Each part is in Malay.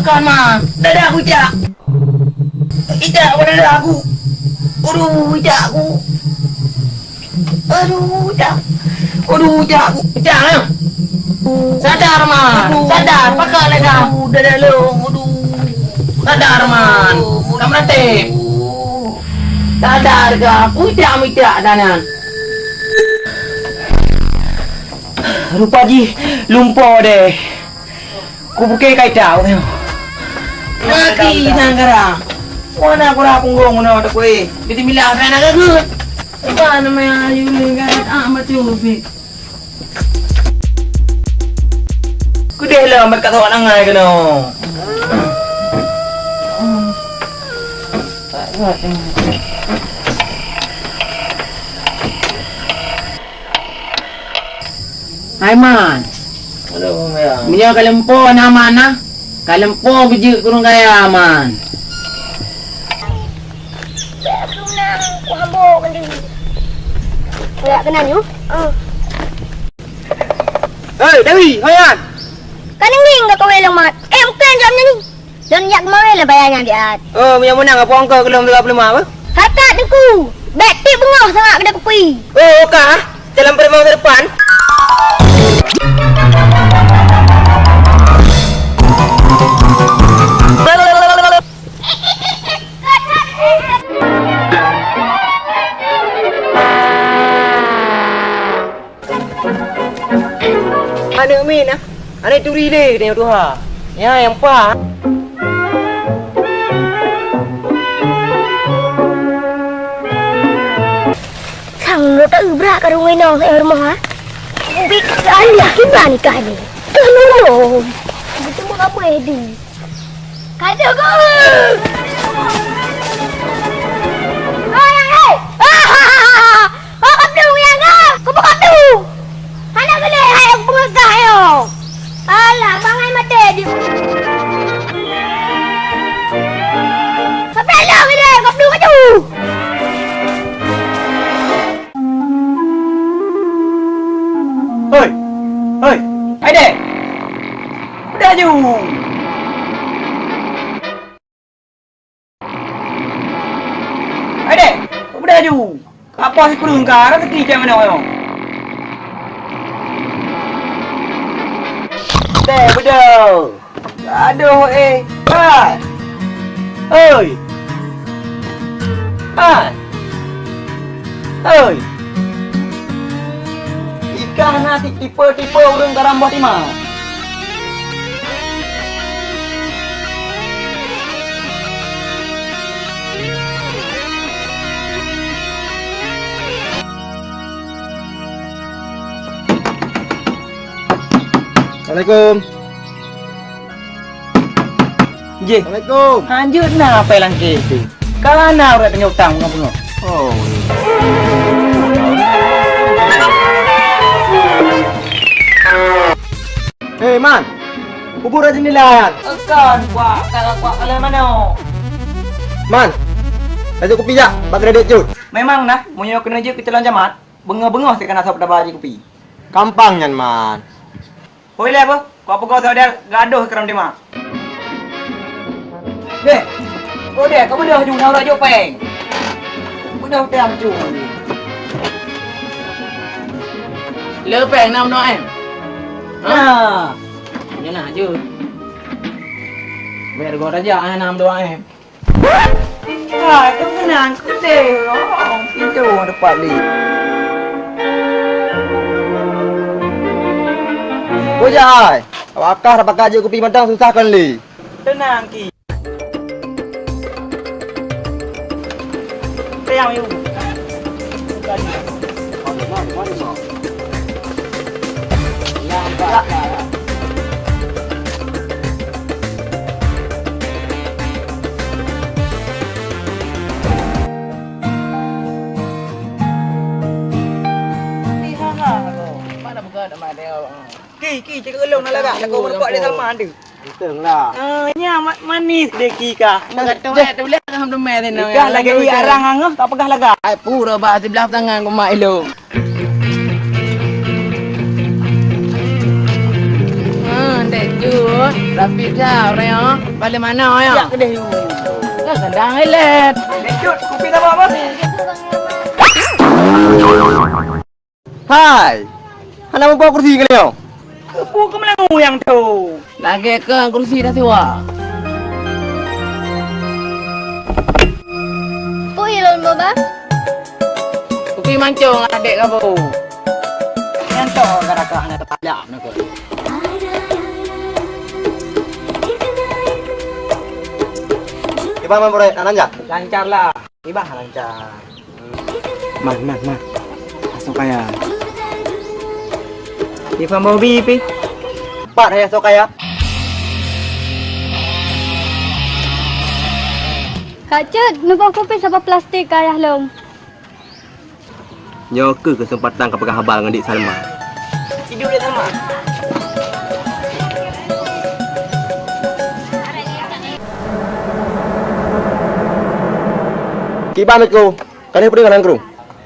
Bukan mah. Dada aku Ijak. Ijak apa dada aku? Aduh Ijak aku. Aduh Ijak. Aduh Ijak aku. Ijak lah. Sadar man. Sadar. Pakai lagi dah. Dada lu. Aduh. Sadar man. Kamu nanti. Sadar ke? Ijak danan. Rupa ji lumpur deh. Ku buke kai tahu ni. Mati nanggara. Wana ko ra punggung no ta koi. Biti mila fa na gagut. Apa namanya yuli gagut amat yubi. Ku deh lah mat kata orang ngai keno. Hai man. Aduh, ya. Minyak kalempo na mana? Kalempo biji kurung kaya man. Aku nak ku hambuk kan dia. Kayak kena ni. Hei, Dewi, hoyan. Kan ni enggak kau elang mat. Bukan jamnya ni. Dan yak mau lah bayarnya dia. Oh, minyak menang apa angka kelom 35 apa? Hakat deku. Beti bengah sangat kedai kopi. Oh, okah. Dalam perempuan depan. Ada min ah. Ada turi deh tengok tu ha. Ya yang pa. Thằng nó tự bra cả rumah nó ở rumah ha. Bị anh yakin lah nikah ni. Tolong. Betul mau apa Edi? Kacau kau. Hei. Kau kapdu yang kau. Kau kapdu. Anak gede hai aku pengagah yo. Alah, bangai mati di. Sampai lah gede kapdu maju. Hei. Hei. Hai dek. Udah ju. Hai dek. Udah ju. Apa sih kurung kara ketika mana yo? Dek, betul. Aduh Hai. Hei. Hai. Hei. Ikan nanti tipe-tipe urang karambah di mana? Assalamualaikum. Je. Assalamualaikum. Anjir na apa lang kete. Kalau na urat tanya utang ngapa? Oh. Hei man. Kubur aja nilaian. Akan kuak kalau mana? Man. Ada kopi jak, bak kredit jut. Memang nah, munyo kena je kita lanjamat. Bengah-bengah saya kena sap dapat kopi. Kampang nyan man. Hoi le apa? Kau apa kau saudara gaduh keram di mak? Dek. Oh dek, kau dah jung nak jauh peng. Kau dah tiam jung. Le peng nam no em. Nah. Ni nak je. Biar gua raja nam doa em. Ah, kau kenang kau deh. Oh, pintu depan ni. Bojai. Awakah dapat gaji kopi matang susah kan li. Tenang ki. Tiang you. Ki cakap elong nak lagak nak kau nampak dia Salman tu. Betul lah. Nya manis dia ki ka. Kata tu boleh kan tu mai tena. Ikan lagi arang angah tak pegah lagak. Ai pura ba sebelah tangan ku mak elong. Dek Jun, Rafiq dah orang ya. Balik mana ya? Ya kedai you. Dah sendang elet. Dejut, kopi tak apa? Hai. Hana mau bawa kursi kali yo. Kepu ke Melangu yang tu. Lagi ke kursi dah sewa. Pui lon boba. Kopi mancung adik kamu. Yang tu kadang-kadang nak terpajak nak. Iba man bro, ananja. Lancar lah. Ibah lancar. Man. Masuk kaya. Iba mau bipi. Pak saya sok kaya. Kak Cut, numpang kopi sama plastik ayah long. Yo ke kesempatan kau pegang habal dengan Dik Salma. Tidur dia sama. Kiba meku. Kan pergi dengan kru.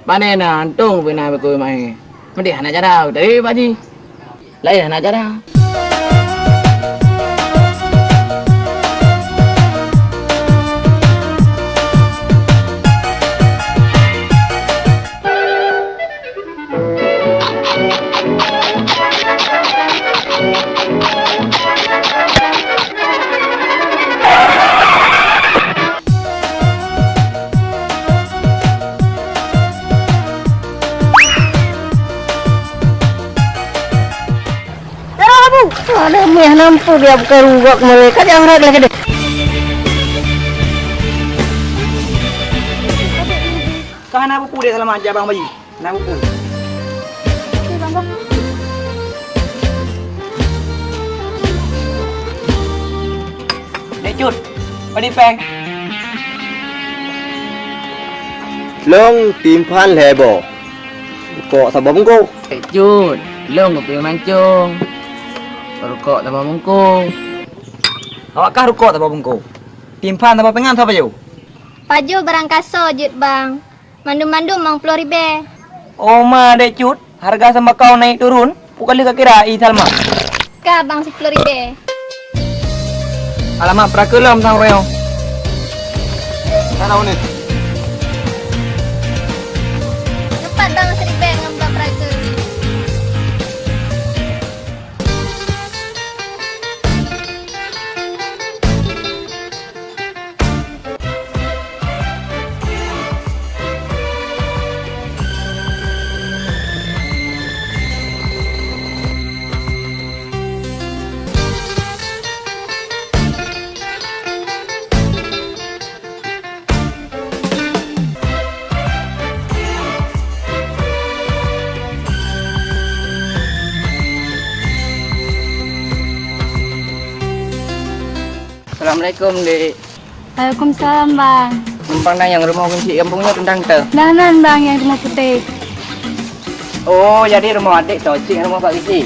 Mana na antung pina aku mai. Mesti anak cara dari Pak Ji. Lain anak cara. Ada meh nampu dia bukan rugak mereka jangan rag lagi deh. Kau nak buku dia selama aja bang bayi. Nak buku. Dejut. Pada peng. Long timpan lebo. Kok sabab engkau? Dek Jun, long kopi mancung. Rokok tambah mungkung. Awak kah rukuk tak apa bengkau? Timpan tak apa pengan tak apa jauh? Paju barang kaso jut bang. Mandu-mandu mang 10.000. Oh ma Dejut. Harga sama kau naik turun. Bukan lihat kira i Salma. Ka bang 10.000. Alamak prakelam sang royong. Sana ni. Cepat bang 1.000 ngam bang praga. Assalamualaikum Dek. Waalaikumsalam bang. Numpang dah yang rumah kunci kampungnya tentang tu. Danan bang yang rumah putih. Oh, jadi rumah adik tu, cik rumah Pak Kecik.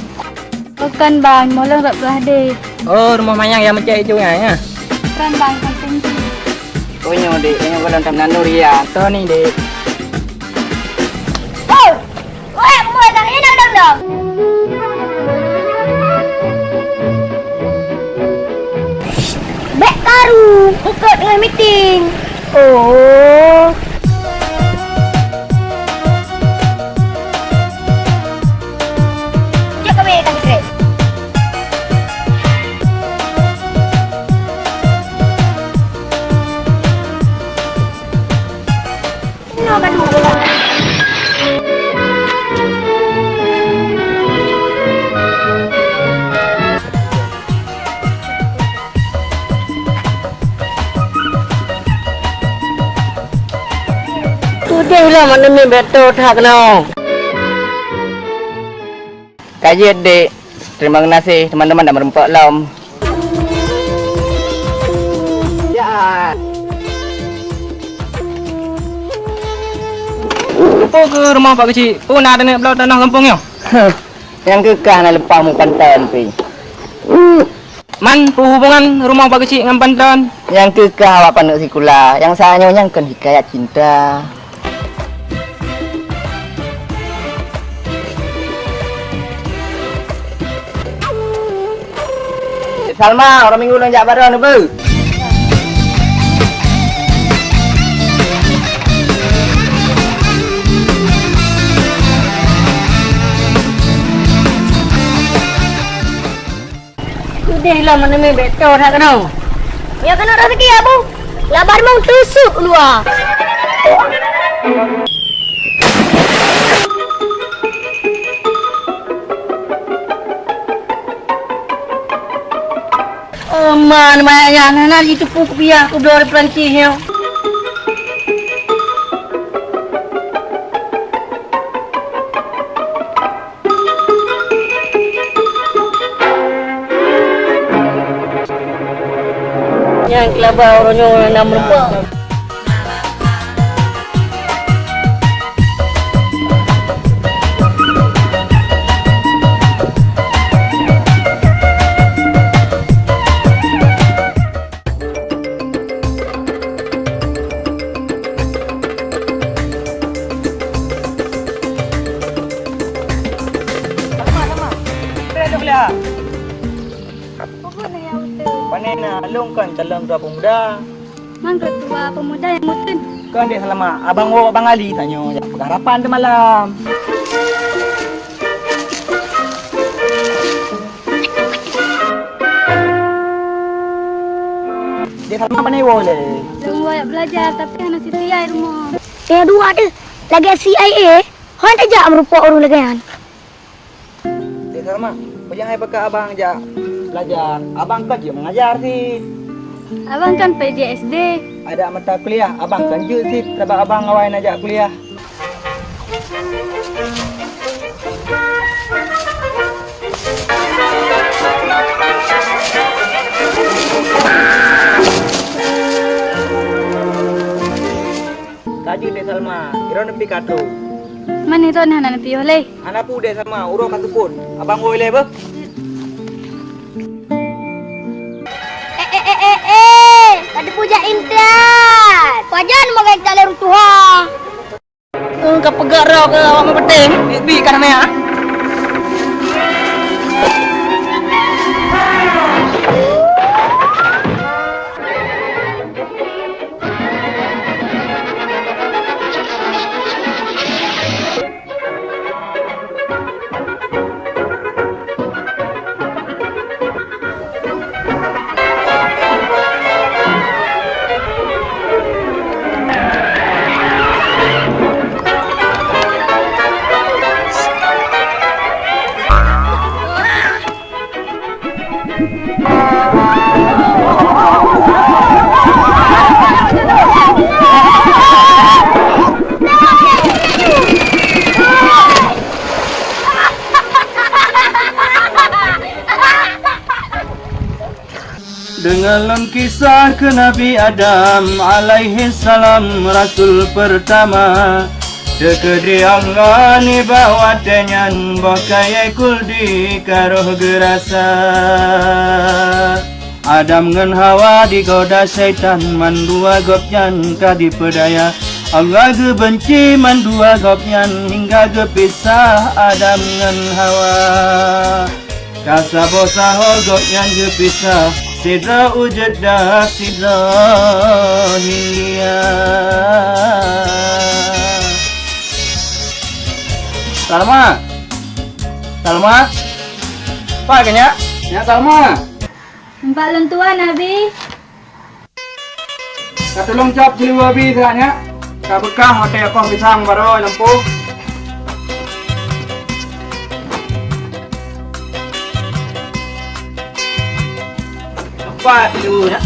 Bukan bang, molong tak belah deh. Oh, rumah mayang yang macam itu ya. Bukan bang, penting. Oh, nyo Dek, yang dalam tanah Nuria. Tu ni Dek. Oh, weh, mulai dah ini dong. Bek karu, ikut dengan meeting. Oh. Cek kami kasih kredit. Ini akan dulu. Sudah lah mana ni betul tak kenal. Kaji Dek. Terima kasih teman-teman dah merempak lam. Ya. Apa ke rumah Pak Kecik? Pun ada nak belau tanah kampung yo. Yang kekah nak lepas mu pantan pi. Man hubungan rumah Pak Kecik dengan Pantan. Yang kekah awak panduk sikula. Yang sahanya yang kan hikayat cinta. Salma, orang minggu lang jak barang apa? Udah lah mana main betul tak kena. Ya kena rezeki abu. Labar mau tusuk luar. Man, banyak nana itu pun biar aku dari Perancisnya. Yang kelabah orangnya orang nak merempak. Panen alung kan calon tua pemuda. Mangga tua pemuda yang mutin. Kan dia selama abang Ali tanya jak pengharapan tu malam. Dia selama pandai boleh. Semua yang belajar tapi anak CIA rumah. Dua ada. Lagi CIA. Hon aja merupa orang lagi kan. Dia selama payah hai bekas abang jak belajar. Abang kan je mengajar sih. Abang kan PJSD. Ada mata kuliah, abang kan je sih sebab abang awal nak ajak kuliah. Tadi dia Salma, kira nepi kato. Mana itu anak nanti oleh? Anak pu dia Salma, urung katu pun. Abang boleh apa? Tadi puja intan. Wajan mau kayak calon Tuhan. Kau pegak rau ke awak mau penting? Bi kan namanya? Dalam kisah ke Nabi Adam alaihi salam Rasul pertama Dekedi Allah ni bawa tenyan Bokai kuldi karuh gerasa Adam ngan Hawa digoda syaitan Mandua gopnyan kadi pedaya Allah ge benci mandua gopnyan Hingga ge pisah Adam ngan Hawa Kasabo sahol gopnyan ge pisah Sidra ujadah sidra hilia Salma Salma Apa kanya? Ya Salma Empat lentuan Nabi. Katulong cap jili wabi saknya Kabekah hotel kong pisang baru lampu Apa itu nak?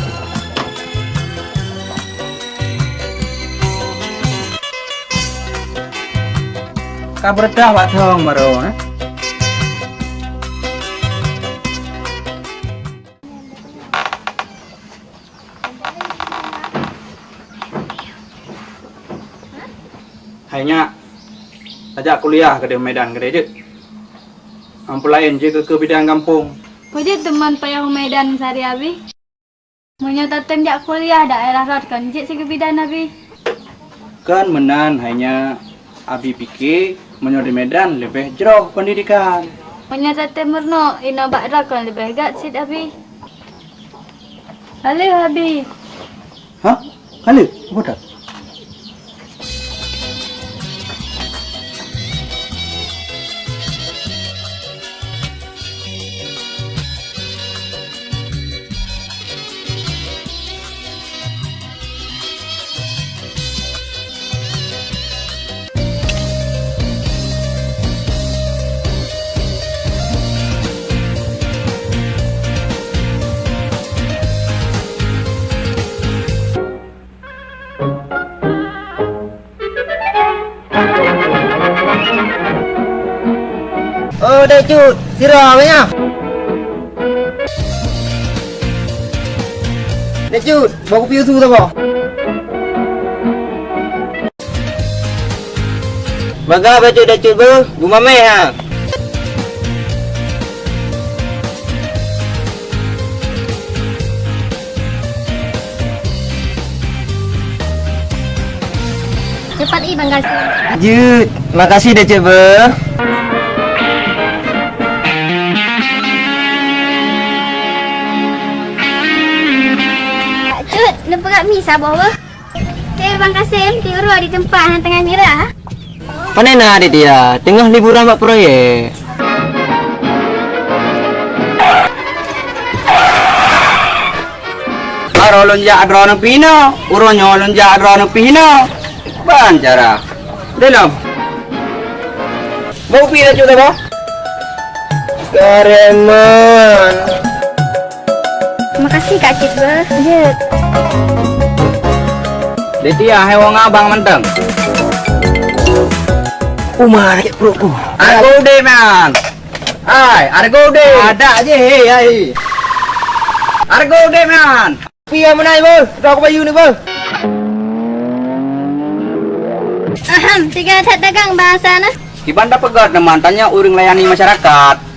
Kabar dah wak thong baru Hanya ajak kuliah ke Medan ke je. Ampulain je ke bidang kampung. Pojok teman payah Medan sehari abi. Menyatakan jak kuliah daerah rot kan jik segi bidan abi. Kan menan hanya abi pikir menyo di Medan lebih jauh pendidikan. Menyatakan merno ina bakra kan lebih gat sit abi. Alah habis. Ha? Kala? Apa tak? Oh, dah cut. Sirah banyak. Dah cut. Bawa kopi susu tak apa? Baga baca dah cut ber. Rumah meh ha. Cepat i bang Gasim. Jut. Makasih dah cut ber. Cut, lupa kat mi sabar apa? Bang Kasim, tidur di tempat yang tengah mirah. Pandai nak adik dia. Tengah liburan buat proyek. Arolon ja adrono pino, uronyolon ja adrono pino. Ban cara. Dalam. Mau pi dah cut apa? Kareman. Makasih Kak Cik ber. Jut. Dia hai wong abang menteng. Umar ke perutku. Argo de man. Hai, argo de. Ada je hei. Argo de man. Pia menai bol. Dah aku bayu ni bol. Aham, tiga tak dagang bahasa na. Di banda pegat na mantannya uring layani masyarakat.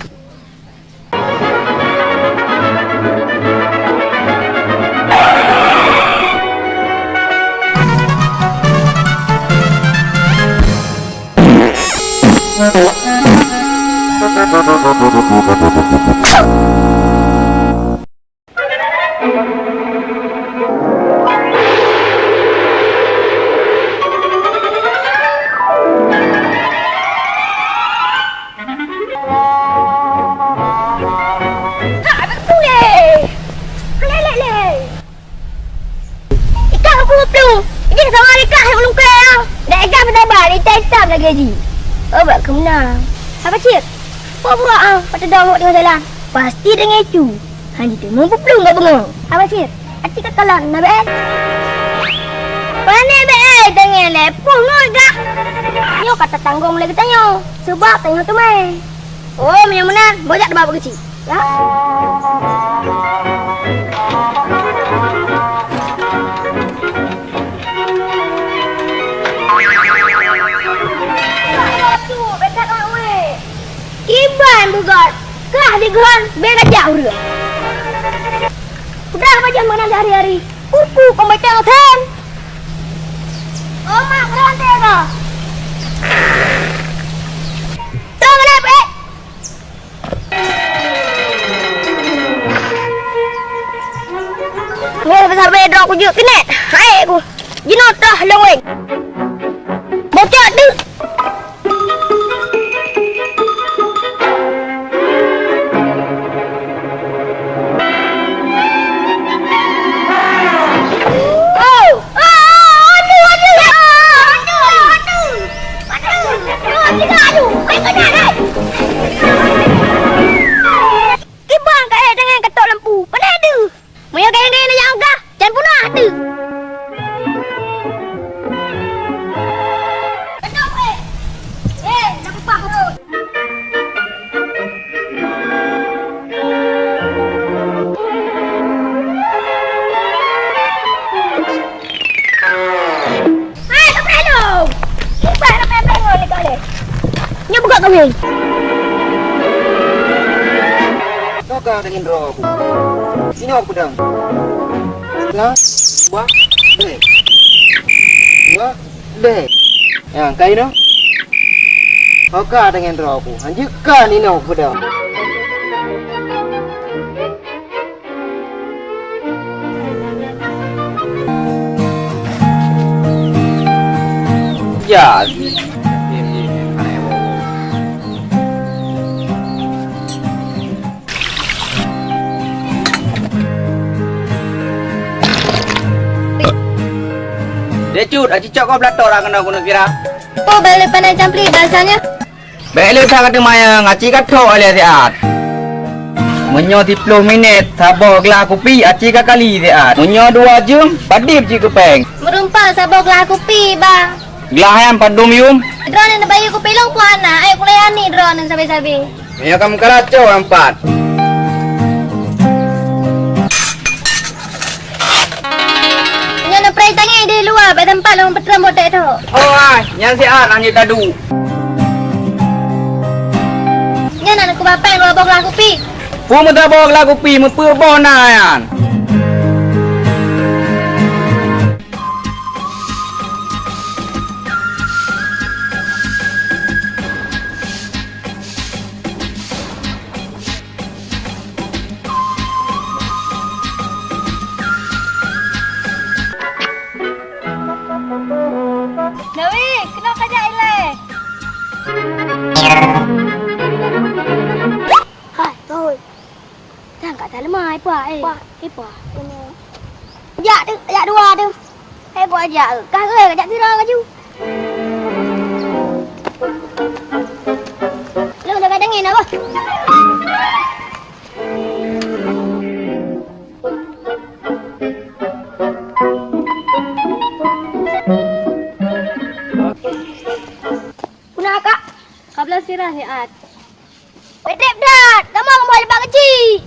Gaji. Oh, buat kemana? Apa cik? Buat-buat ah, pada dah tengah jalan. Pasti dengan itu. Hanya tu mampu pelung enggak bengong. Apa cik? Ati katalan nak bet. Pandai bet dengan lepung ngoi gak. Nyo kata tanggung lagi tanya. Sebab tengok tu mai. Oh, menan bojak dah bawa kecil. Ya. Iban bugat. Kah digon beda jauh dia. Udah apa jam mana hari-hari? Kurku pembaca ten. Oh mak berhenti ke? Tolong kenapa? Ngel besar beda aku juk kena. Hai aku. Jinot dah longeng. Bocah tu. Kami. Kau dengan roh aku. Ini aku pedang. Setengah, dua, deh. Dua, deh. Yang kain no. Kau dengan roh aku. Anjukkan ini aku pedang. ajar. Dia cut, cicak kau belator lah kena guna kira. Oh, balik pandai campur bahasanya. Balik tak kata maya ngaci katok oleh siat. Menyo 30 minit, sabar gelas kopi, aci kali siat. Menyo 2 jam, padip je kepeng. Merumpah sabar gelas kopi, bang. Gelas yang padum yum. Drone yang bayi kopi long puan anak. Ayo kuliah ni drone yang sabi-sabi. Menyo kamu keracau empat. Yang nak perai tangan di luar, pada tempat long petram botak tu. Oh ay, yang siat hanya tadu. Yang nak aku bapak bawa gelas kopi. Pu muda bawa gelas kopi, mupu bona yan. Nawi, kena kajak ilai. Hai, thôi. Jangan kat dalam mai puak eh. Puak. Ya tu, ya dua tu. Puak ajak ke? Kah ke kajak tirang kaju. Lu dah kadangin apa? Kak. Kabla sirah siat. Pedep dah. Kamu mau lepas kecil.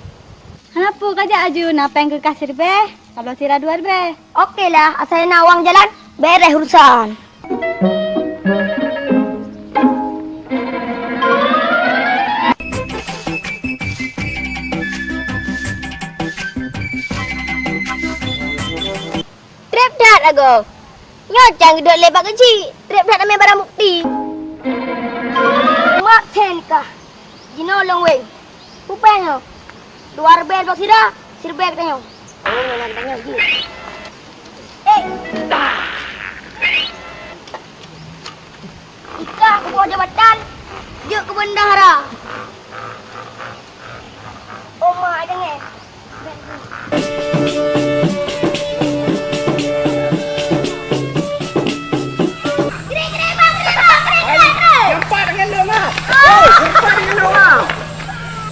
Kenapa kajak aju napeng ke kasir be? Kabla sirah 2 be. Okeylah, asal nak wang jalan, beres urusan. Trip dah lagu. Nyocang duduk lepas kecil. Trip dah namanya barang bukti. Mak senkah. Jinolong weh. Upeng. 2 rebel bak sida. Sirbek tanya. Oh, nak tanya je. Ika ke bawah jabatan. Juk ke bendahara. Oh, mak dengar.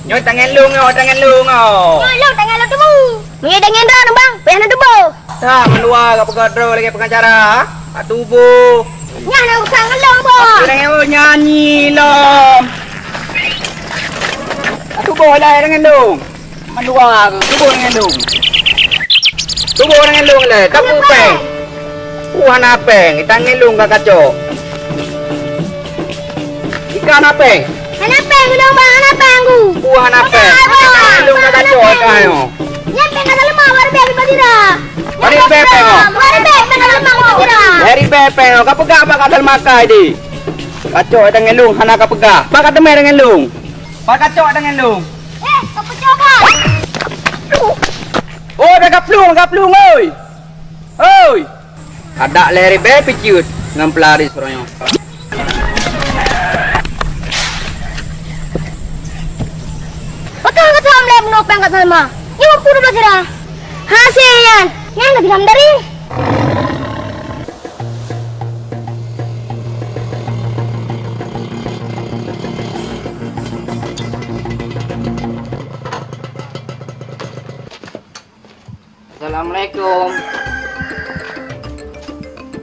Nyoi tangan lu ngau. Ngolong tangan lu temu. Ni dengan dah bang. Payah nak tubuh. Tak menua ke pegadro lagi pengacara. Tubuh. Nyah nak usang ngelong bo. Dengan nyanyi lom. Tubuh lah dengan lu. Menua ke tubuh dengan lu. Tubuh dengan lu le. Kamu peng. Puan apeng, tangan lu enggak kacau. Ikan apeng. Hanapeng lu bang, hanapeng ku. Puan apeng. Tangan lu enggak kacau kayo. Nyempeng kata lemah, mari beg badira. Mari beg peng. Mari beg kata lemah badira. Dari bepeng, kau pegang apa kata makai di? Kacau dengan lung, hana kau pegang. Apa kata mer dengan lung? Apa kacau dengan lung? Kau pecokan. Oh, dah kaplung, oi. Oi. Ada leri bepi ciut, ngam pelari suruhnya. Betul kata amle menopeng kata lemah. Ni mampu dah badira. Hasilnya, yang nak diam dari. Assalamualaikum.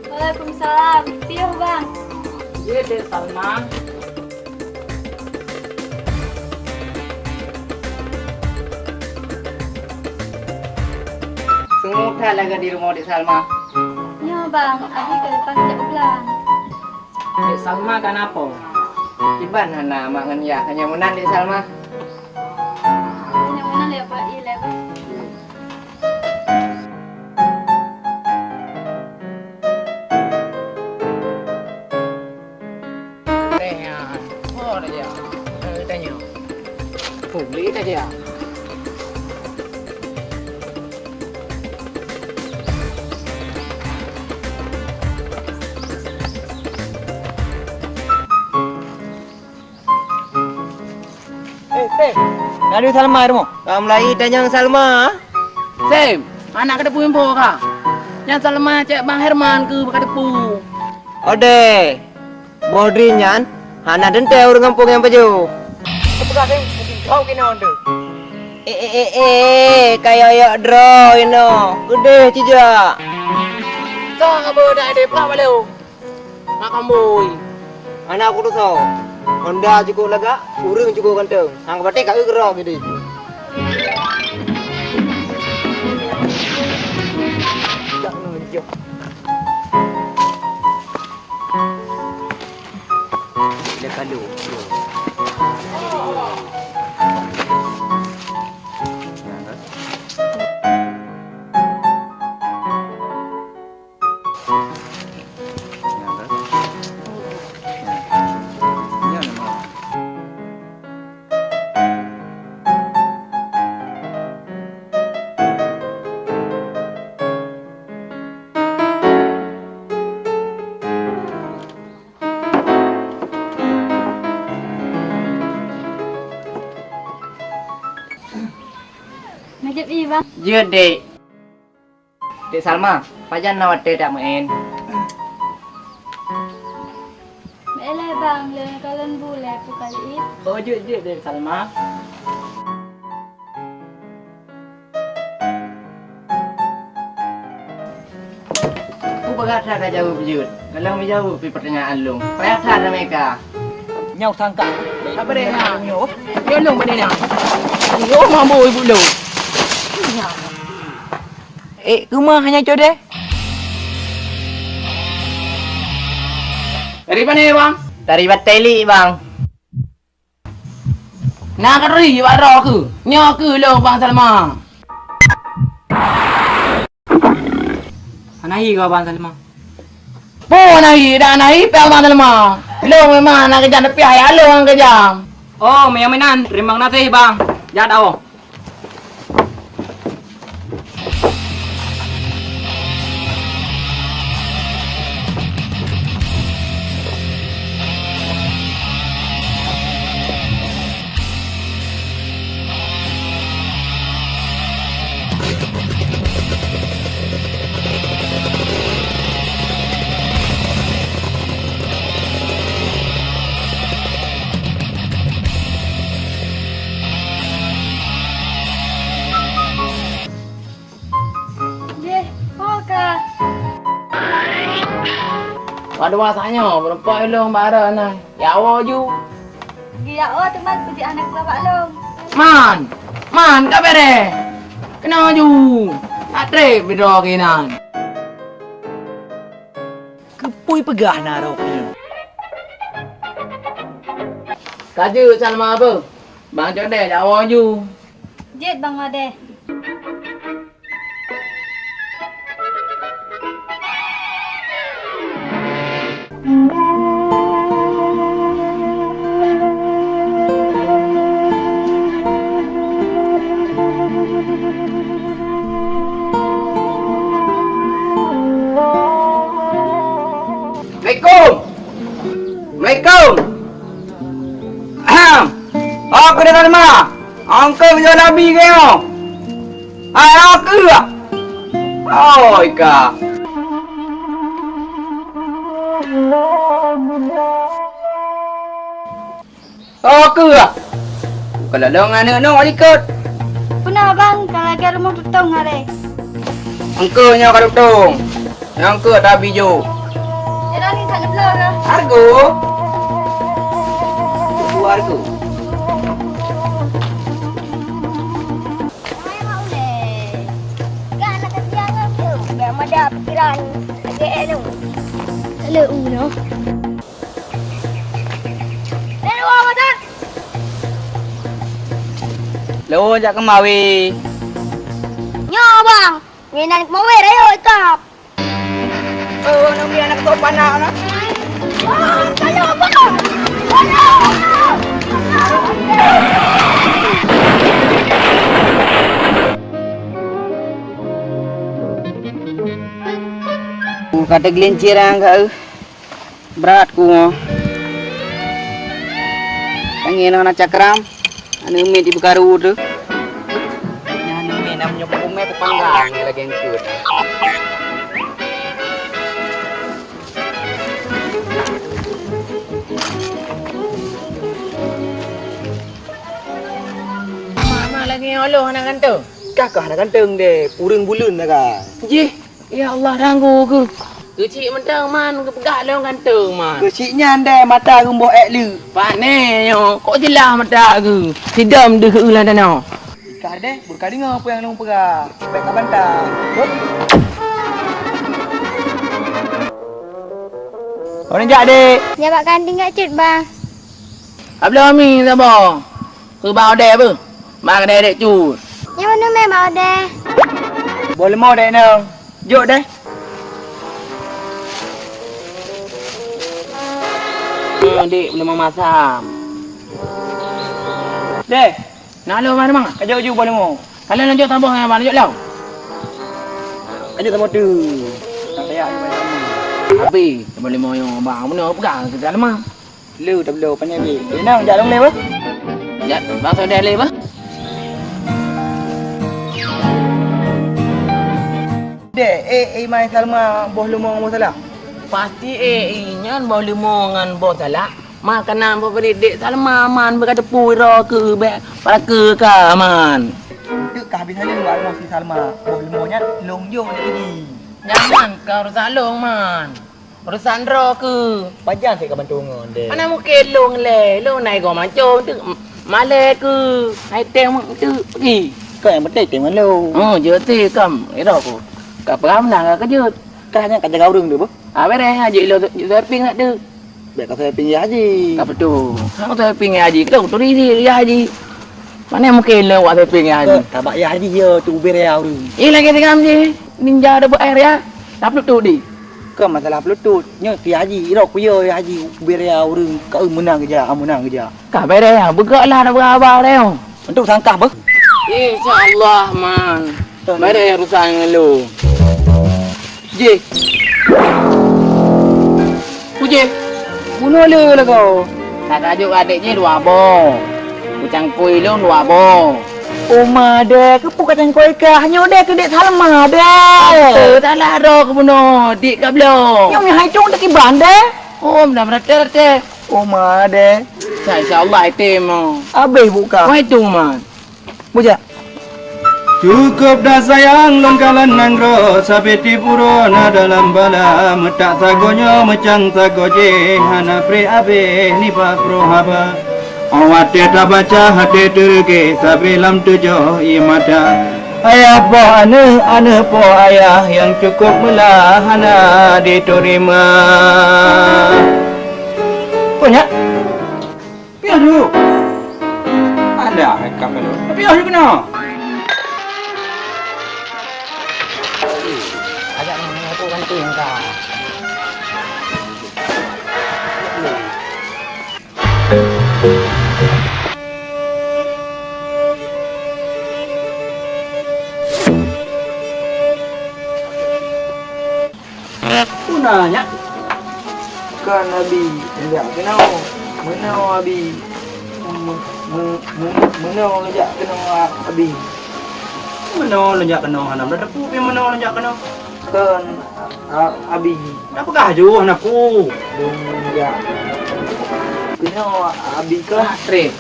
Waalaikumsalam. Piuh bang. Ya, Dek Salma. Semua dah lagi di rumah Dek Salma. Ya bang, abi ke depan kejap ulang. Dek Salma kenapa? Iban hana mangan ya, hanya menan Dek Salma. Yang mana lepas ilah. Publik aja. Nadu Salma demo. Kamu lai tanya Salma. Sem, anak kada pu info ka. Yang Salma cek Bang Herman ke kada pu. Ode. Bodri nyan. Hana dente urang kampung yang baju. Sepegah saya kau kena onda. Kayak draw ino. Gede cija. Tak apa dah ada apa balau. Makan boy. Anak aku tu so. Honda cukup lega, urang cukup kantong. Hang batik kau gerak gede. Tak nunjuk. Dia kalau. Ngajak pergi bang. Jut dek. Dek Salma, pajan nawat tak main. Baiklah bang, lain kalian boleh aku kali ini. Oh jut dek Salma. Aku berkata dah jawab jut. Kalau menjawab pertanyaan lu, perhatian mereka. Nyau sangka. Apa dia nak? Dia long pada ni. Yo mambo ibu lu. Rumah hanya jodoh. Dari mana bang? Dari Bateli bang. Nak keri waro ke? Nyo ke lo bang Salma? Anahi kau Bang Salma. Po nahi dah nahi pel bang Salma. Lo memang nak kerja tapi ayah lo yang kerja. Oh, mainan. Terima kasih bang. Jangan tahu. Deh, kau Pada masanya berempat lo bara nah. Ya awak ju. Gila oh teman puji anak bapak lo. Man tak bere. Kena ju. Atre bidro kinan. Kepui pegah naro. Kaju Salma apa? Bang Jode ya awak ju. Jet bang Ade. Assalamualaikum. Aku dah Salma. Angkat video Nabi ke yo? Aku ah. Oh, ika. Aku ah. Kalau dong anak-anak ikut. Pernah bang, kalau ke rumah tutong hari. Angkanya kalau dong. Yang ke Nabi jo. Jangan ni tak lepas lah. Argo. Argo. Ada pikiran agak anu. Hello Uno. Hello apa? Lo jak kemawi. Nyo bang, nginan kemawi ayo ikap. Nang anak tu panak na. Kalau bang. Kata gelincir angka berat ku. Tangin nak cakram. Ana umit di perkara tu. Yang ni namanya pemain pepanggang lagi yang kuat. Mama lagi yang oloh anak kantor. Kakak nak kanteng deh, puring bulan dah kan. Ji, ya Allah ranggu ke. Kecik mentang man ke pegak long kantor man. Keciknya anda mata rumbuh ek lu. Pak ni yo, kok jelah mata ke. Sidam deh ke ulang tanah. Kak deh, berkali dengar apa yang long perah. Baik kat bantah. Hop. Orang jak dek. Jawab kanding kat cut bang. Abang Ami sabar. Ke bau dek apa? Mak dek dek cut. Yang mana memang ada. Boleh mau dek nang. Jok deh. Dek boleh memasak. Deh, Nak lo mana mang? kajak ju boleh mau. Kalau nak jauh tambah yang mana jauh lau? Kajak sama tu. Tak payah ni banyak lama. Tapi boleh mau yang bang mana pegang ke dalam mah. Lu tak belum pandai be. Dek nang jak long le apa? Ya, bang saudara le apa? Dek, mai Salma boh lumong masalah. Pasti nyan boleh mau ngan bos salah. Makanan pemberi dek Salma man berkata pura ke be para ke man. Dek kah habis hari buat mau si Salma. Boh lumongnya long yo dek lagi. Jangan kau urusan long man. Urusan ro ke. Pajan saya kapan tungon dek. Mana mungkin long le, long naik kau macam tu. Male ke. Hai teng tu pergi. Kau yang penting tengok lu. Oh, jadi kam, itu aku. Kau pernah menang ke jut? Kau hanya kajak kau deng tu, Apa deh, haji lo ping nak tu. Biar kau saya pinjam haji. Apa tu? Aku tu ping haji, kita tu diri haji. Mana mungkin lo waktu ping haji? Tak bak ya haji je tu bereau tu. Lagi tengam je. Ninja ada buat air ya. Tak perlu tu di. Kau masalah pelutut. Nya pi haji, irok ku yo haji bereau tu. Kau menang kerja, kamu menang kerja. Kau bere ya, bergeraklah dah berabau dah. Untuk sangkah bah. InsyaAllah man. Bere urusan lo. Je. Uje. Bunuh le lah kau. Tak tajuk adiknya dua bo. Kucang kuih lo dua bo. Oma dek, kepu kacang kau ikah. Hanya dek ke dek Salma dek. Tak lah ro ke bunuh. Dik ke belum? Yang mi hai cung tak iban dek. Dah berada. Oma dek. InsyaAllah item. Habis buka. Kau itu man. Bujak. Cukup dah sayang long kalan nangro sapeti purona dalam bala metak tagonya macang tagoje hana pre abe ni pa pro haba awate ta baca hate terke sabe lam tujo i mata ayah po ane po ayah yang cukup melah hana diterima punya pian dulu ada rekam dulu tapi ayo kena Agak ni aku ganting kau. Punanya. Kan Abi, enggak kenal. Menau Abi. Menau lejak kenal Abi. Menol lenjak kena hanam dah depu pi menol lenjak kena. Kan Abi. Dah pegah ju anakku. Enggak. Kenal Abi kan. Trip.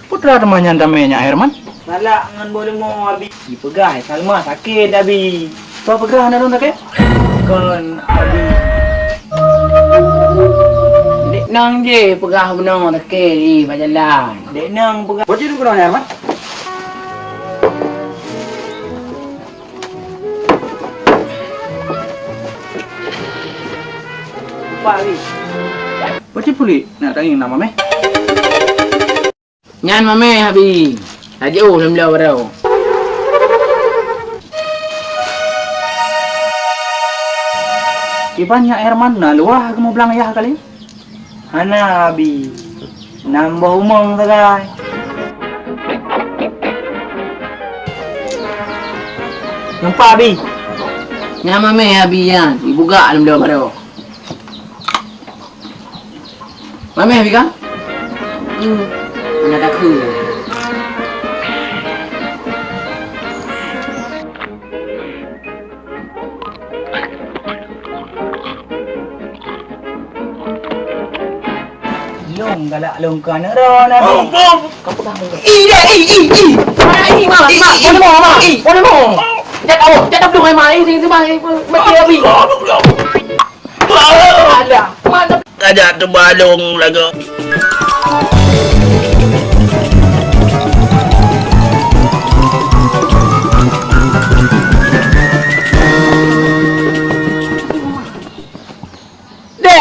Putra temannya damainya Herman. Salah ngan boleh mau Abi. Dipegah Salma sakit Abi. Kau pegah nak dong tak? Kan Abi. Dek nang je pegah benar tak kiri berjalan. Dek nang pegah. Bocor tu kena Herman. Pak Abi. Bocor puli nak tanya nama meh. Nyan mame habi. Tak jauh dalam belau barau. Ibannya Herman na luah kamu bilang ayah kali. Hana Abi. Nambah umang sagai. Nampak Abi? Nyan mame habi yan. Ibu gak dalam belau barau. Mame habi kan? Nak aku. Long galak long kana ro nabi. Kau pegang ni. Mana ini mak? Boleh mau. Jangan belum mai mai sini mai mati abi. Ada. Mana? Ada terbalung lagi.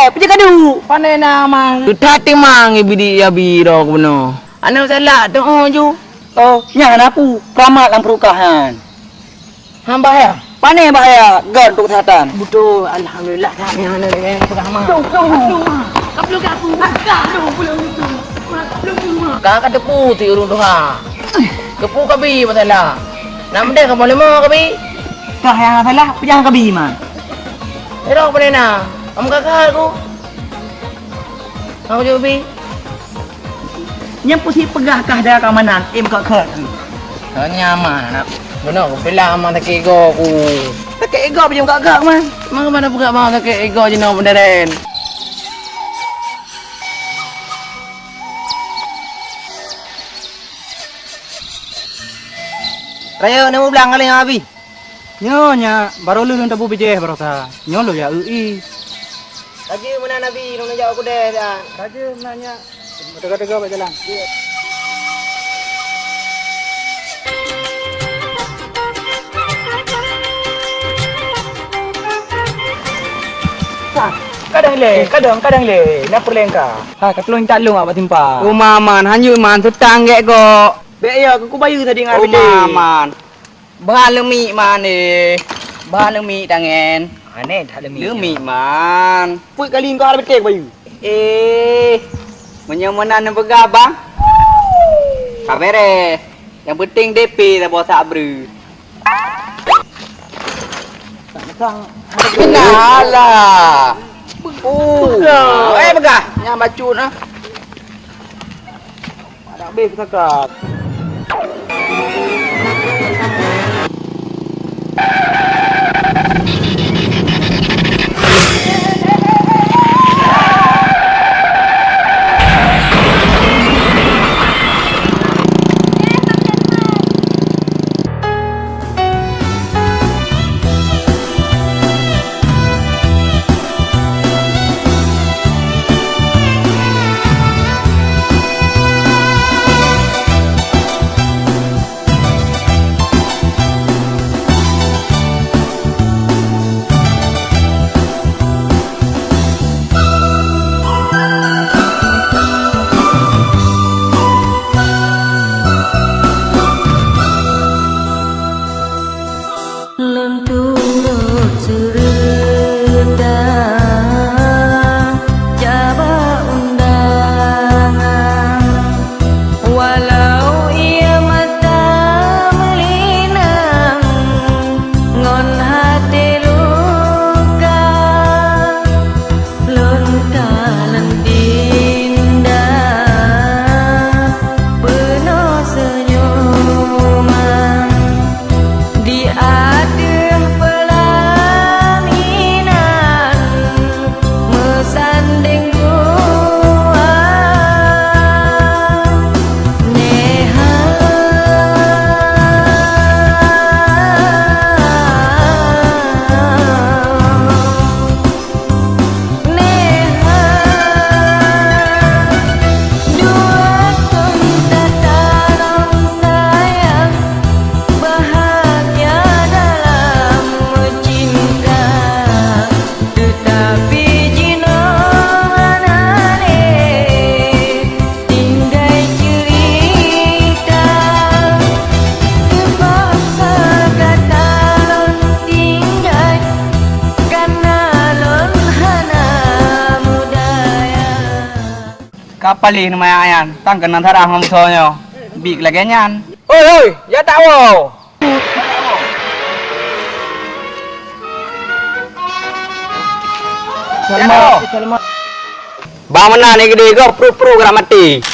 Pergi kadu. Pandai nama. Tati mang ibidi abi ro kuno. Ana salah tu ju. Oh, nyang apu. Selamat dalam perukahan. Hamba ya. Pandai bahaya guard untuk kesihatan. Betul, alhamdulillah kami ana ni pertama. Kau belum aku. Kau kata putih urung doha. Kepu kabi masalah. Nak mendek kau boleh mau kabi. Kah yang salah, jangan kebi man. Ero apa na? Kamu kakak aku. Kamu juga bi. Nyam pusi pegah kah dah keamanan. Kau ker. Kau nyaman nak. Benar, aku pilih aman tak ego aku. Tak ego macam kakak man. Mak mana buka mau tak ego je nak bendaren. Raya nemu belang kali ngabi. Nyonya baru lu tabu bijeh barota. Nyolo ya ui. Kaji mana nabi nung jauh aku deh dah. Saja nanya. Tega-tega baik jalan. Kadang le. Nak perlengka. Ha, katulung tak long apa timpa. Oh maman, hanyu man tutang gek go. Bek ya, aku bayu tadi Oh ngabi. maman. Bahan lemi man ni. Bahan lemi tangan. Aneh tak lemi. Lemi man. Pui kali kau ada betek bayu. Menyemenan yang bergabang. Tak beres. Yang penting DP tak bawa sabru. Kenalah. Begah. Yang bacut ah. Ada be cakap. Kapali nama ayan, tangkan antara ham sonyo. Big lagi nyan. Oi, ya tak wow. Selamat. Bang mana ni gede go pro program mati.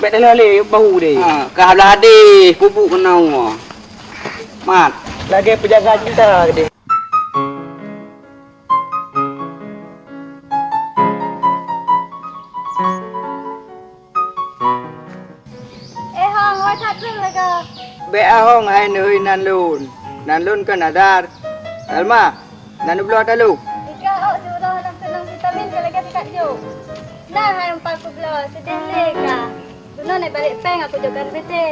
Bet dah leh bahu deh. Ha, kah belade bubuk kenau. Mat. Lagi penjaga cinta deh. Hong, oi thật lưng rồi cơ. Be ahong hai nơi nan lun kan adar. Alma, nan ublo talu. Ika au suruh nak senang vitamin ke lagi dekat jo. Nah, hai empat ku belo sedih leka. Duno naik balik peng aku jogan bete.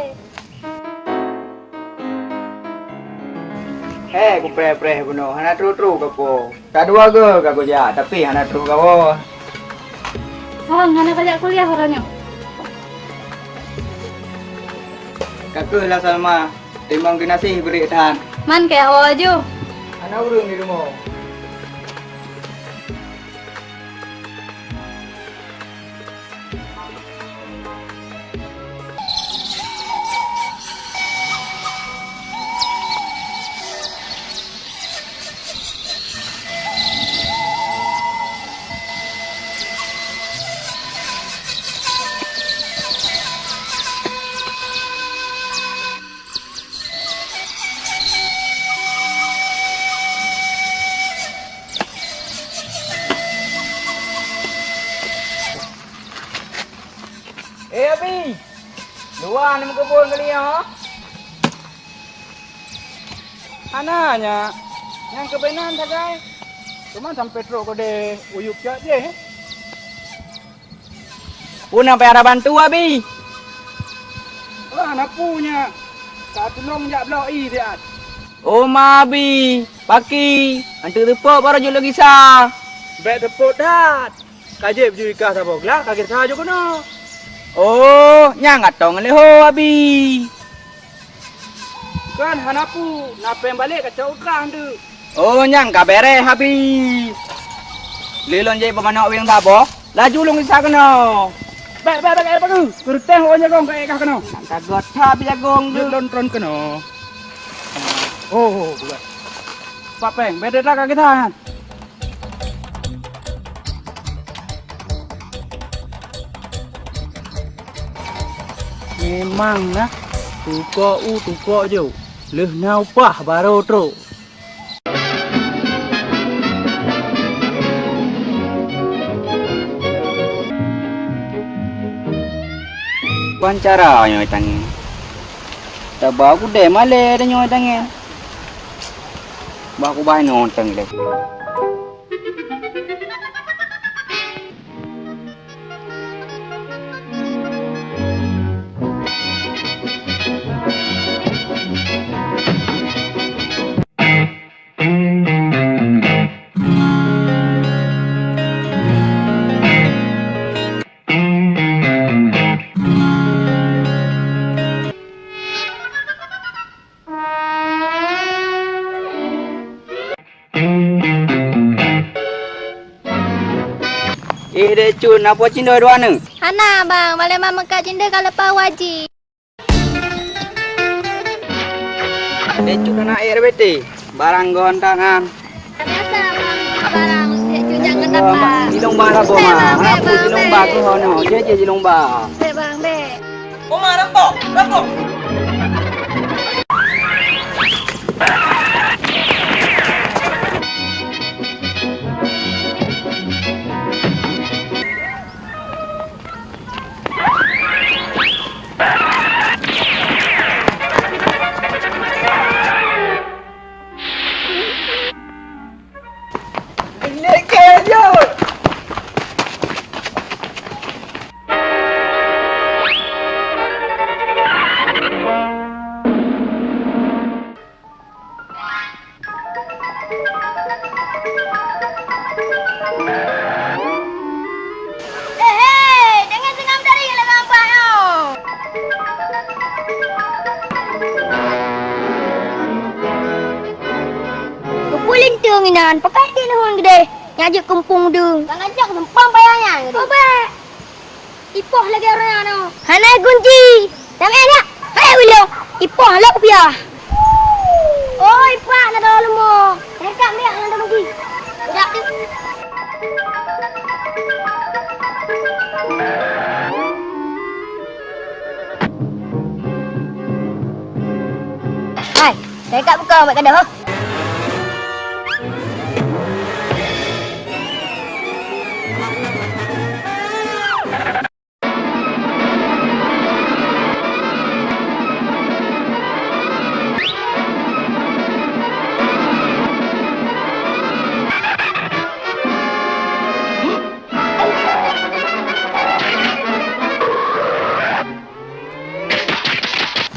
Ku pre buno. Hana tru ka po. Tak dua ke ka ko ja, tapi hana tru ka po. Hong, mana balik kuliah orangnya? Kakak lah Salma. Timbang dinasih beri tahan. Man kayak hawa jo. Hana urung di rumah. Abi. Luar ni muka kebun kali ya. Ananya, yang kebenan sagai. Cuma sampai truk kau deh uyuk je. Pun sampai ada bantu Abi. Anak punya. Tak tolong jak bloi dia. Oh Abi, paki. Antu tepuk baru jual lagi sah. Bet tepuk dat. Kajib ju ikah sabok lah, kaget saja kena. Oh, nyang atong leho Abi. Kan hanapu, napem balik kacau kah tu. Oh, nyang ka bere Abi. Lilon je pamanok wing tabo. Laju long isa kena. Bet air bagus. Kurteng orang jagong ke ikah kena. Kagot ha bijagong tu. Lilon tron kena. Oh, buat. Pak Peng, bedet lah kaget han. Memang lah, tukok je. Leh naupah baru teruk. Kuan cara nyoy tangi. Tabau ku de male de nyoy tangi. Ba ku bai non tangi le. De cun apa cindo dua neng. Hana bang, boleh mama kat jinda kalau lepas wajib. De cun anak air bete. Barang gon tangan. Biasa bang, barang mesti cun jangan dapat. Jilong ba la bo ma. Mana pu jilong ba ku hono. Je jilong ba. Be bang, be. Oma rampok. Jangan senam dari kalau nampak yo. Kupuling tu nginan, pakai dia orang gede. Ngajak kumpung tu. Jangan ajak sempang bayarnya. Oh, baik. Ipoh lagi orang tu. Hanai kunci. Jangan enak. Hai Willow. Ipoh lah piah. Oh, ipak nak dah lemo. Rekap miak nak dah pergi. Budak tu. tak buka buat tak ada.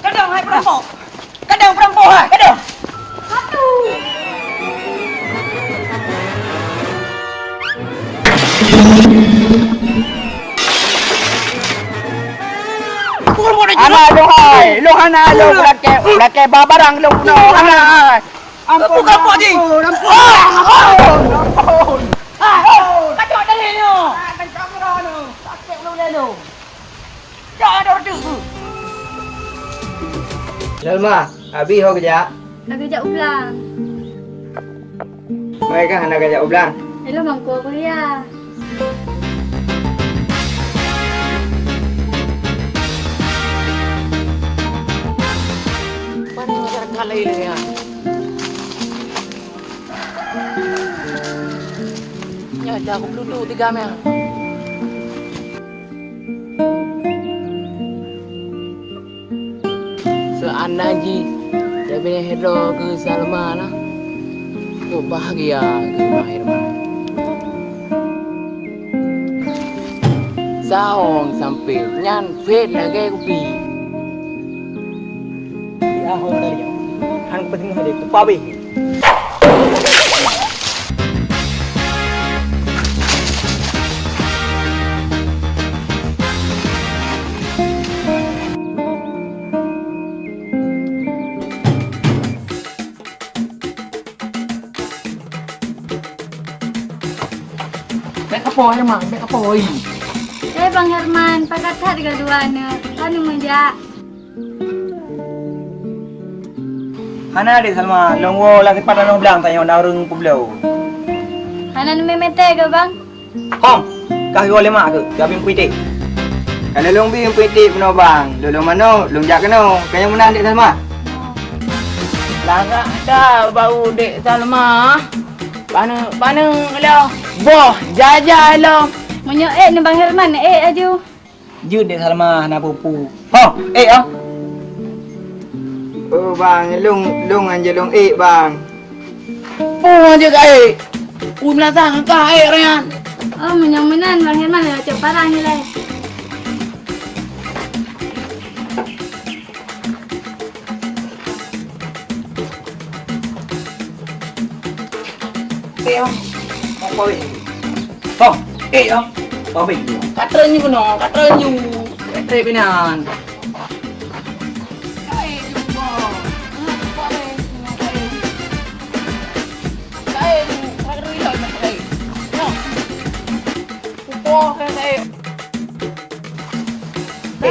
Kadang hai perampok. Kadang perampok hai. Kadang. Anak lu hai. Lu hana lu belakang barang lu no. Hana. Ampun. Bukan Pak Ji. Kacau dah ni no. Sakit lu dah lu. Jangan ada berdua tu. Lalma, abi ho kerja. Nak kejap ulang. Mereka hendak kerja ulang. Hello mangko apa ya? Mana negara kalai le ya. Ya, aku duduk 3 meh. Seandainya dia punya hero ke Salma lah, tu bahagia ke Mahirman. Sahong sampai nyan fet lagi kopi. Ya ho tadi. Hang penting hade ku pabe. Bek apa Herman? Bek apa oi? Bang Herman, pakat hat dengan duana. Kanu menjak. Hana de Salma, longwo la kepada long blang tanya nak rung publau. Hana nu memete ke bang? Hom, kah yo lemak ke? Kabin puitik. Kalau long bi piti peno bang. Lu mano, long jak keno. Kaya menang dik sama. Lagak dah bau dek Salma. Pana lo. Boh, jajah lo. Monyo ni bang Herman aju. Jud de Salma na pupu. Hom, ah. Oh bang, long anje long bang. Oh, je kai. Ui melazang ka Rian. Oh, menyan-menan bang Herman cak parah ni lah. Ah. Hom, pabe. Hom, ah. Pabe. Katrenyu kono, katrenyu. Katre pinan.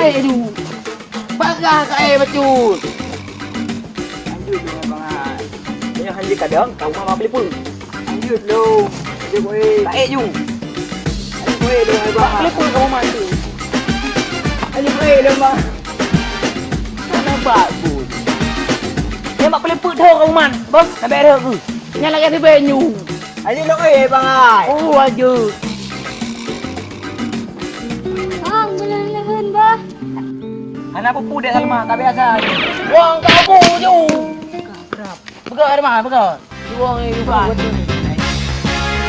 Aduh. Bagah kai betul. Lanjut dengan bang. Ini hanya kadang kau mama beli pun. Lanjut lu. Dia boleh. Tak ju. Dia boleh lu bang. Beli pun kau mati. Dia boleh lu bang. Mana bagus. Dia mak beli pun dah kau man. Bos, nak bayar ke? Nyala kasi benyu. Aje lu bang ai. Oh aja. Bang, bulan-bulan bah. Anak pupu dek Salma, tak biasa. Wang kamu je. Begal ada mana begal? Wang ni bukan.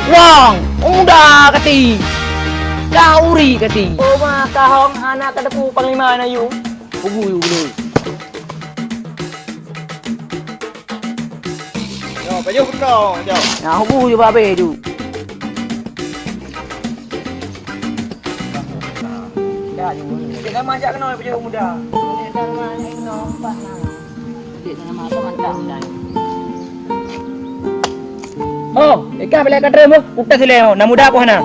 Wang, udah kati. Kauri kati. Oh mah kahong anak kedepu panglima na yu. Ubu dulu. Yo, baju kau, yo. Nah, ubu je babe tu. Dah ju. Dia kan majak kena baju muda. Oh, ikan boleh kadre mo. Ukta sile ho. Na muda ko hana.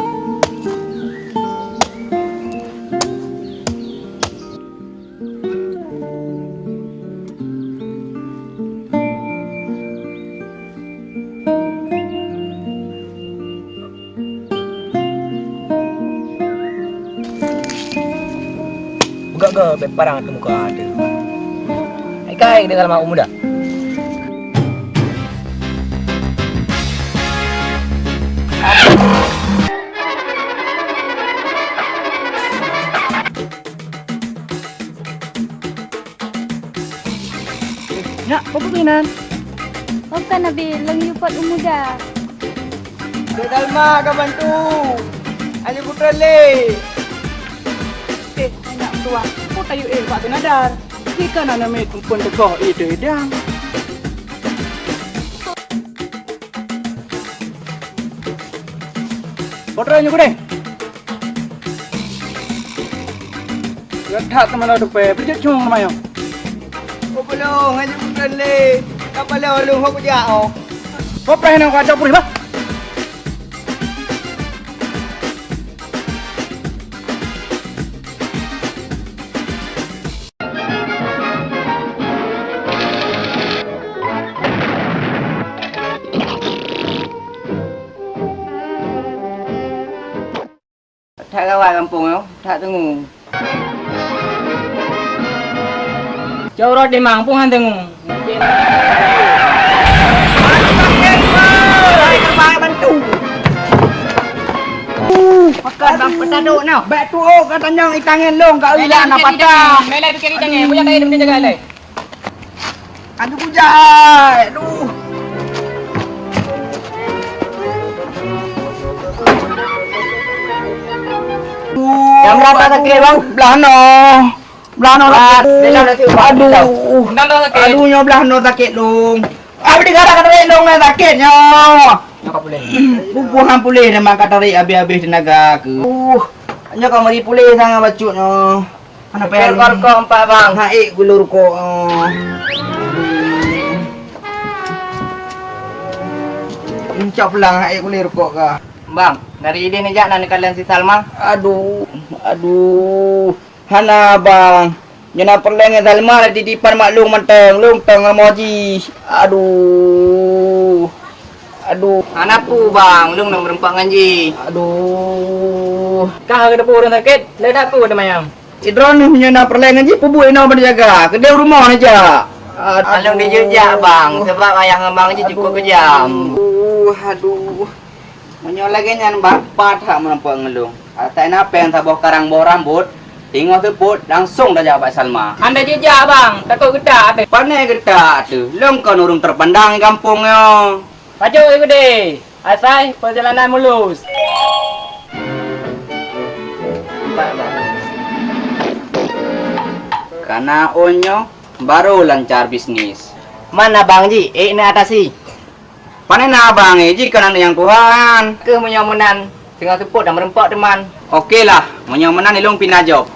Buka ke parang ke muka ada. Ikai dengan sama muda. Bukan Nabil, lang yupot umuda. Cik Salma akan bantu. Ali Putra Le. Nak tua. Kau tahu Pak Tenadar. Jika nak nama itu pun dekoh itu dah. Putra nyu deh. Gak teman ada pe, berjat cung nama yo. Kau belum Ali Putra Le. Kapal lu aku jauh. Kau pernah nak kacau puri bah? Tak kawal kampung yo. Tak tunggu. Jauh rot di mang pun hantu. Makan bang petaduk now. Baik tu kat tanjang itangan long kat wilayah nak patah. Melai tu kiri jangan. Punya kaya dia jaga leh. Aduh kujai. Aduh. Yang berapa sakit bang? Belah no. Belah no sakit. Aduh. Undang dah sakit. Aduh nyo belah no sakit long. Abi digara kat tarik long na sakit nyo. Nyo kau boleh. Bubuhan pulih nama kat tarik habis-habis tenaga ke. Nyo kau mari pulih sangat bacut nyo. Ana payah Kor-kor empat bang. Haik gulur ko. Encap pulang haik gulur ko ka. Bang, dari ide ni jak nak kalian si Salma. Aduh. Hana bang. Jana perleng Salma di depan maklum menteng, long teng emoji. Aduh. Anapu bang, lu nak berempat ngaji. Aduh. Kah ada pun sakit. Ledak tu ada mayam. Idron ni punya nak perleng ngaji pubu ina berjaga. Kedai rumah ni je. Alung dia jejak bang, sebab ayah ngembang je cukup kejam. Aduh. Menyo lagi nyan bapak tak menampak ngelung. Tak nak pen sabah karang bawah rambut. Tengok teput langsung dah jawab Salma. Anda jejak bang, takut gedak apa? Pandai getak tu. Long kau nurung terpandang di kampung yo. Pacu ikut deh. Asai perjalanan mulus. Karena onyo baru lancar bisnis. Mana bang Ji? Ini atasi. Panen abang ji kanan yang Tuhan. Ke menyamunan tengah tepuk dan merempak teman. Okeylah, menyomenan ilung pindah job.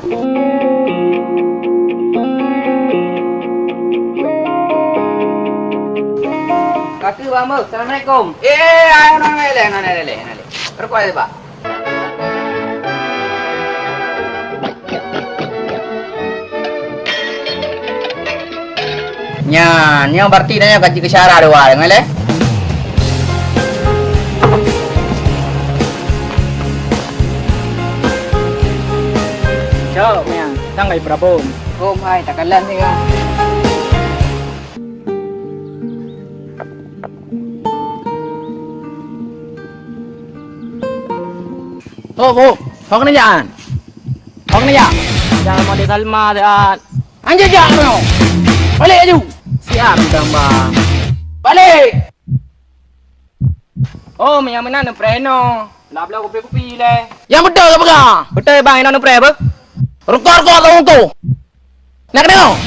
Kaki bang Mus, Assalamualaikum. Ayo nale. Berkuat pak. Nyo berarti nanya kaji ke syarah dua dengan le. Ciao, yang tanggai berapun. Kom hai takalan ni kan. Kau kena jangan. Jangan mau di Salma dan. Anjir jangan kau. Balik aju. Siap tambah. Balik. Oh, yang mana nak preno? Nak belah kopi le. Yang betul ke bang? Betul bang, yang nak pre apa? Rukar kau tu. Nak kena?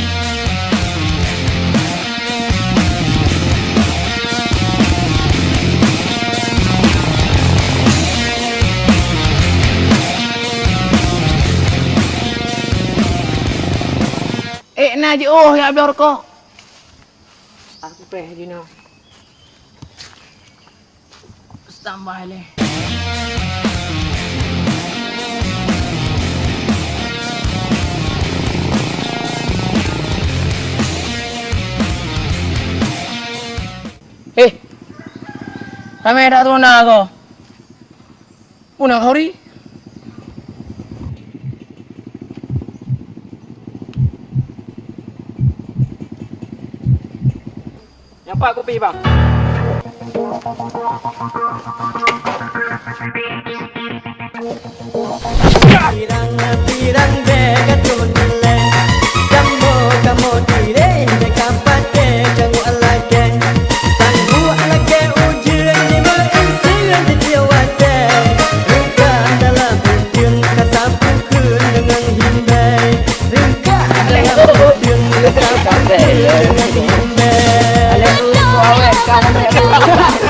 Na je ya biar kau. Aku pre je no. Tambah le. Ramai dah tu nak kau. Punang kau ri. Yang pak kopi bang. Pirang dekat tunle, kamu dire dekat pate jangan alake, tang Sampai dengan tiba Alah tu awak kan